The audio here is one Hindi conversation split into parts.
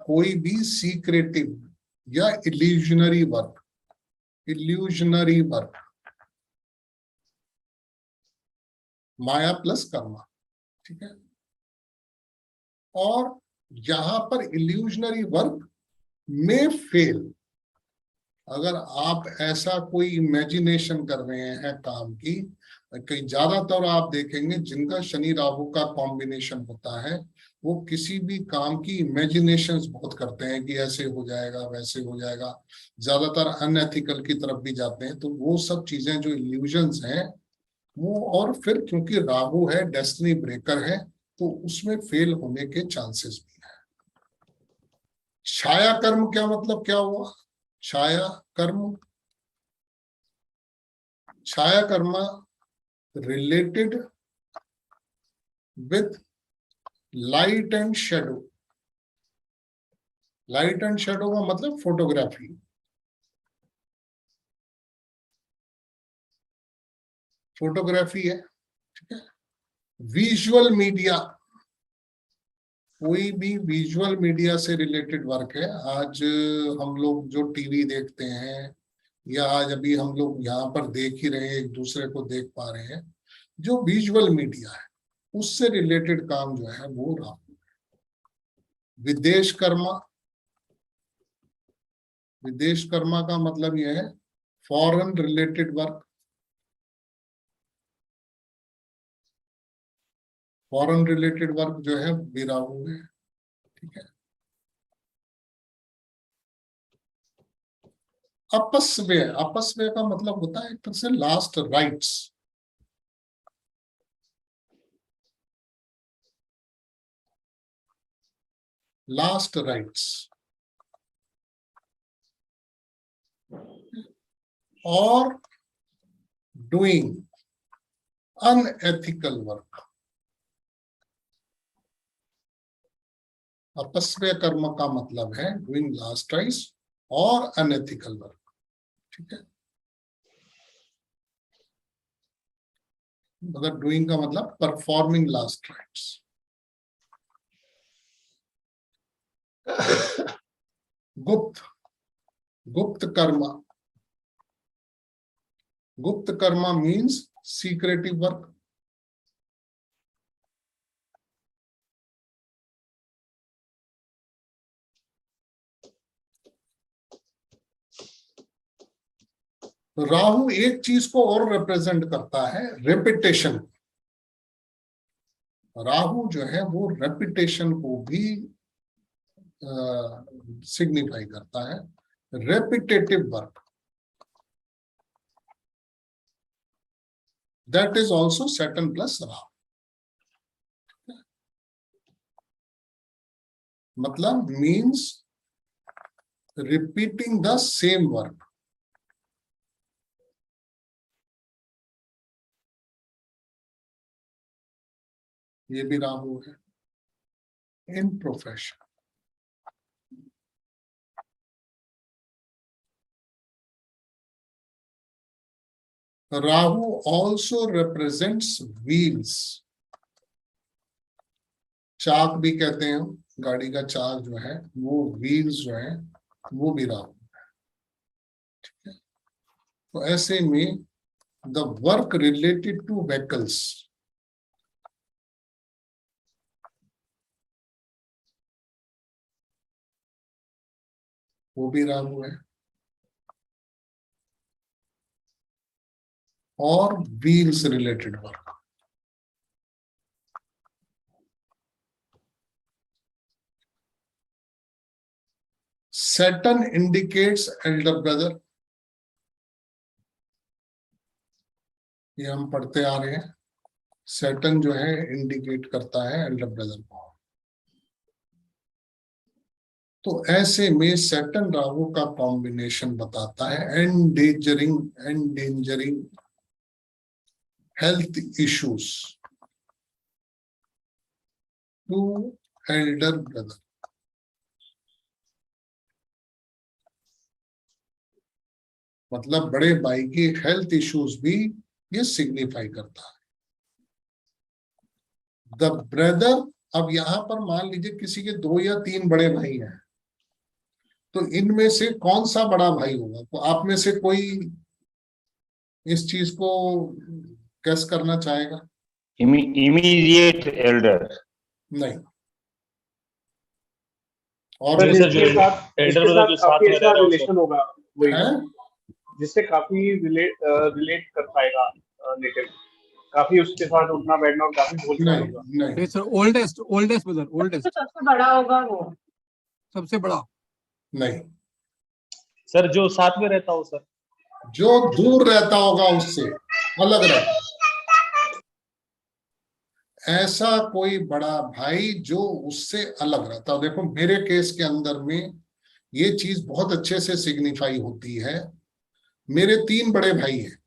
कोई भी सीक्रेटिव या इल्यूजनरी वर्क, इल्यूजनरी वर्क, माया प्लस कर्मा, ठीक है। और यहां पर इल्यूजनरी वर्क में फेल, अगर आप ऐसा कोई इमेजिनेशन कर रहे हैं काम की, कई ज्यादातर आप देखेंगे जिनका शनि राहु का कॉम्बिनेशन होता है वो किसी भी काम की इमेजिनेशंस बहुत करते हैं कि ऐसे हो जाएगा वैसे हो जाएगा, ज्यादातर अनएथिकल की तरफ भी जाते हैं। तो वो सब चीजें जो इल्यूजन्स हैं वो, और फिर क्योंकि राहु है डेस्टिनी ब्रेकर है तो उसमें फेल होने के चांसेस भी है। छाया कर्म क्या मतलब क्या हुआ? छाया कर्म, छाया कर्म related with light and shadow. Light and shadow का मतलब फोटोग्राफी, फोटोग्राफी है, ठीक है। विजुअल मीडिया, कोई भी विजुअल मीडिया से रिलेटेड वर्क है। आज हम लोग जो टीवी देखते हैं या आज अभी हम लोग यहाँ पर देख ही रहे हैं, एक दूसरे को देख पा रहे हैं, जो विजुअल मीडिया है उससे रिलेटेड काम जो है वो राहु है। विदेश कर्मा, विदेश कर्मा का मतलब यह है foreign related work, foreign related work जो है भी राहु है, ठीक है। अपस्व्यय, अपस्व्यय का मतलब होता है एक तरह से लास्ट राइट्स, लास्ट राइट्स, और डूइंग अनएथिकल वर्क। अपस्व्यय कर्म का मतलब है डूइंग लास्ट राइट्स और अनएथिकल वर्क, ठीक है। मतलब डूइंग का मतलब परफॉर्मिंग लास्ट राइट्स। गुप्त, गुप्त कर्मा, गुप्त Karma means secretive work. Rahu एक चीज को और रिप्रेजेंट करता है, रेपिटेशन। राहु जो है वो रेपिटेशन को भी सिग्निफाई करता है, repetitive work, that is also Saturn plus Rahu. मतलब means repeating the same work. ये भी राहु है in profession. Rahu also represents wheels, चाक भी कहते हैं, गाड़ी का चाक जो है वो व्हील्स जो है वो भी राहु है, ठीक है। तो ऐसे में the work related two vehicles, वो भी राहु है, और wheels related work. Saturn indicates elder brother, ये हम पढ़ते आ रहे हैं। Saturn जो है इंडिकेट करता है एल्डर ब्रदर को। तो ऐसे में Saturn राहु का कॉम्बिनेशन बताता है endangering, endangering health issues to elder brother. मतलब बड़े भाई की हेल्थ इश्यूज भी ये सिग्निफाई करता है। द ब्रदर, अब यहां पर मान लीजिए किसी के 2 या 3 बड़े भाई हैं, तो इनमें से कौन सा बड़ा भाई होगा? तो आप में से कोई इस चीज को कैस करना चाहेगा? Immediate Elder. नहीं। और सर कोई जिसके साथ एल्डर ब्रदर जो साथ काफी में रह अच्छा रहा है रिलेशन होगा, वही है? जिससे काफी रिलेट कर पाएगा नेटिव, काफी उसके साथ उठना बैठना और काफी बोलचाल नहीं होगा। नहीं सर ओल्डेस्ट ब्रदर, ओल्डेस्ट सबसे बड़ा होगा वो। सबसे बड़ा। नहीं। सर जो साथ में रहता हो सर। जो दूर रहता होगा उससे, अलग रहता, ऐसा कोई बड़ा भाई जो उससे अलग रहता हो। देखो मेरे केस के अंदर में ये चीज बहुत अच्छे से सिग्निफाई होती है। मेरे 3 बड़े भाई हैं।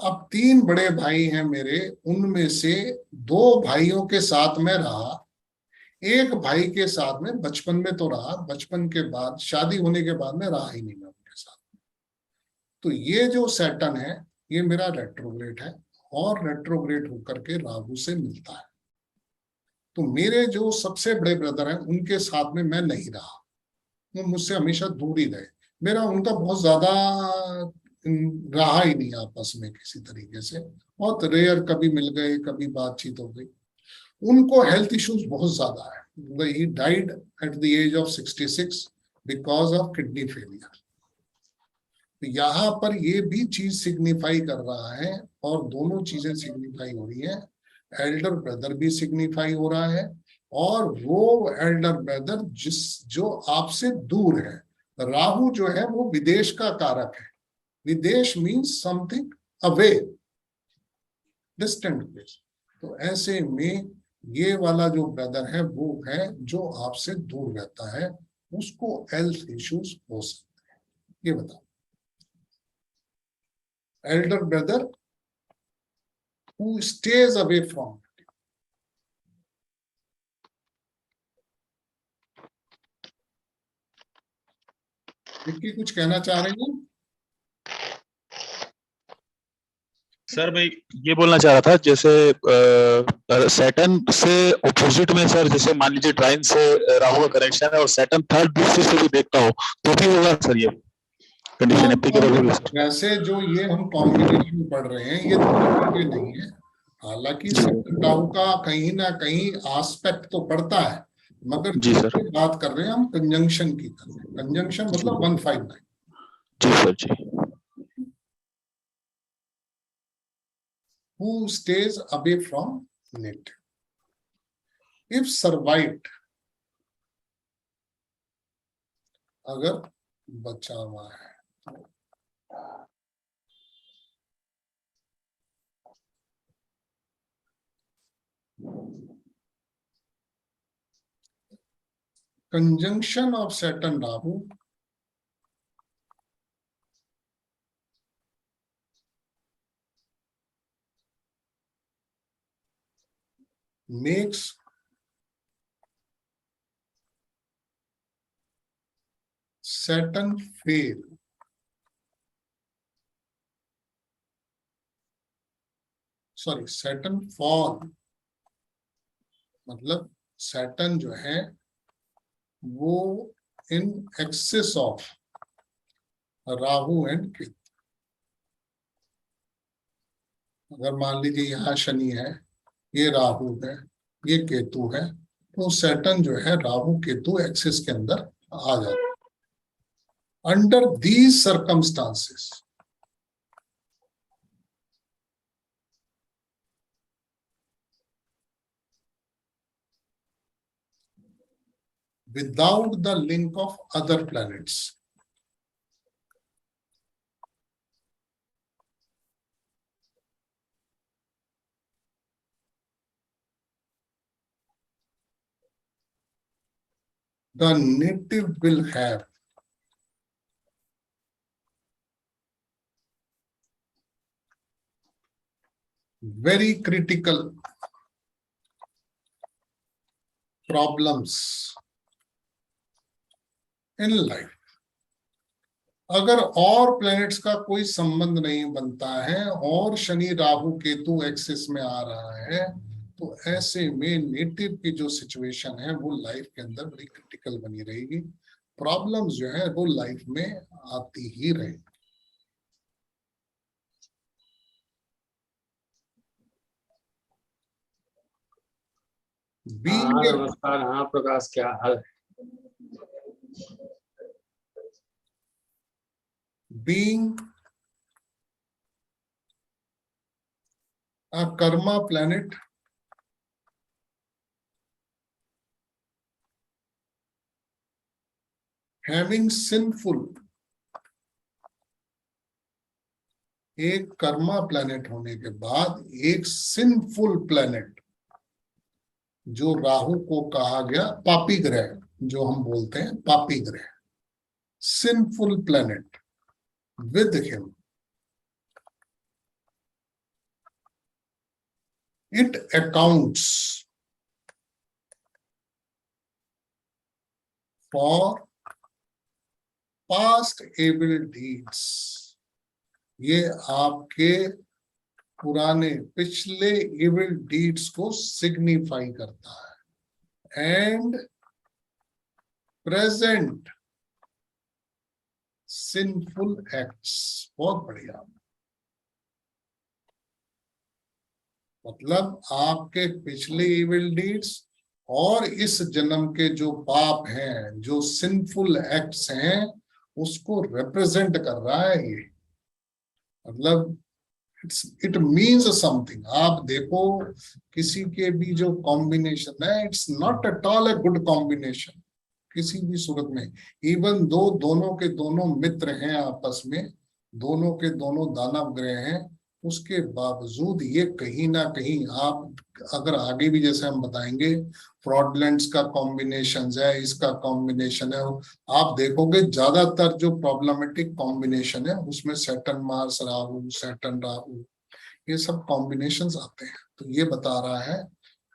अब 3 बड़े भाई हैं मेरे, उनमें से 2 भाइयों के साथ में रहा, एक भाई के साथ में बचपन में तो रहा, बचपन के बाद शादी होने के बाद में रहा ही नहीं मैं उनके साथ। तो ये जो सैटर्न है ये मेरा रेट्रोग्रेड है, और रेट्रोग्रेड होकर के राहु से मिलता है। तो मेरे जो सबसे बड़े ब्रदर हैं उनके साथ में मैं नहीं रहा, वो मुझसे हमेशा दूर ही रहे। मेरा उनका बहुत ज्यादा रहा ही नहीं आपस में किसी तरीके से, बहुत रेयर, कभी मिल गए, कभी बातचीत हो गई। उनको हेल्थ इश्यूज बहुत ज्यादा है। He died at the age of 66 because of kidney failure. तो यहाँ पर ये भी चीज सिग्निफाई कर रहा है, और दोनों चीजें सिग्निफाई हो रही है। एल्डर ब्रदर भी सिग्निफाई हो रहा है, और वो एल्डर ब्रदर जो आपसे दूर है। राहु जो है वो विदेश का कारक है। विदेश means something away, distant place. तो ऐसे में ये वाला जो ब्रदर है वो है जो आपसे दूर रहता है, उसको हेल्थ इश्यूज हो सकते हैं। ये बताओ, elder brother who stays away from it. Vicky कुछ कहना चाह रहे हैं? सर मैं ये बोलना चाह रहा था, जैसे सैटर्न से ऑपोजिट में सर, जैसे मान लीजिए ट्राइन से राहु का कनेक्शन है और सैटर्न थर्ड दृष्टि से भी देखता हो तो भी होगा सर ये कंडीशन एप्लीकेबल होगी सर? वैसे जो ये हम कॉम्बिनेशन पढ़ रहे हैं ये दोनों के नहीं है। हालांकि सैटर्न राहु का कहीं ना कहीं आस्पेक्ट तो पड़ता है, मगर जी सर। बात कर रहे हैं हम कंजंक्शन की कर रहे हैं। कंजंक्शन मतलब 159। जी सर जी। Who stays away from native. If survived, अगर बचा हुआ है, conjunction of Saturn Rahu makes Saturn fail. Sorry, Saturn fall. मतलब Saturn जो है वो in excess of Rahu and Ketu. अगर मान लीजिए यहाँ शनि है, ये राहु है, ये केतु है, तो सैटर्न जो है राहु केतु एक्सिस के अंदर आ जाता है। Under these circumstances without the link of other planets, the native will have very critical problems in life। अगर और प्लैनेट्स का कोई संबंध नहीं बनता है और शनि राहु केतु एक्सिस में आ रहा है, तो ऐसे में नेटिव की जो सिचुएशन है वो लाइफ के अंदर बड़ी क्रिटिकल बनी रहेगी। प्रॉब्लम्स जो है वो लाइफ में आती ही रहेंगी। हाँ बीइंग नमस्कार। हाँ प्रकाश, क्या हाल है? being a karma planet having sinful, एक कर्मा प्लैनेट होने के बाद एक सिंफुल प्लैनेट, जो राहु को कहा गया पापी ग्रह, जो हम बोलते हैं पापी ग्रह, sinful planet with him, it accounts for past evil deeds. ये आपके पुराने पिछले evil deeds को सिग्निफाई करता है, एंड प्रेजेंट सिंफुल एक्ट्स। बहुत बढ़िया, मतलब आपके पिछले इविल डीड्स और इस जन्म के जो पाप हैं, जो सिंफुल एक्ट्स हैं, उसको रिप्रेजेंट कर रहा है ये। मतलब इट मीन्स समथिंग। आप देखो किसी के भी जो कॉम्बिनेशन है, it's not at all a good combination किसी भी सूरत में। इवन दो दोनों के दोनों मित्र हैं आपस में, दोनों के दोनों दानव ग्रह हैं, उसके बावजूद ये कहीं ना कहीं, आप अगर आगे भी जैसे हम बताएंगे, फ्रॉडलेंट्स का कॉम्बिनेशन है, इसका कॉम्बिनेशन है, आप देखोगे ज्यादातर जो प्रॉब्लमेटिक कॉम्बिनेशन है उसमें Saturn Mars Rahu, Saturn Rahu, ये सब कॉम्बिनेशंस आते हैं। तो ये बता रहा है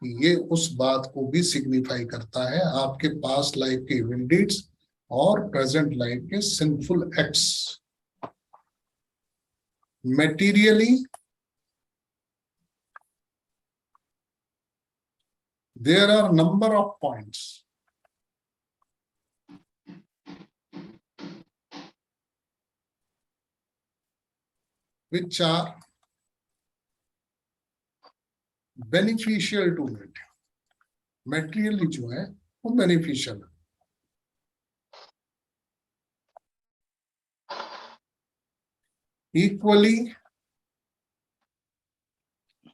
कि ये उस बात को भी सिग्निफाई करता है, आपके पास्ट लाइफ के इविल डीड्स और प्रेजेंट लाइफ के sinful acts. Materially, there are number of points which are beneficial to it. Materially जो है वो beneficial है। Equally,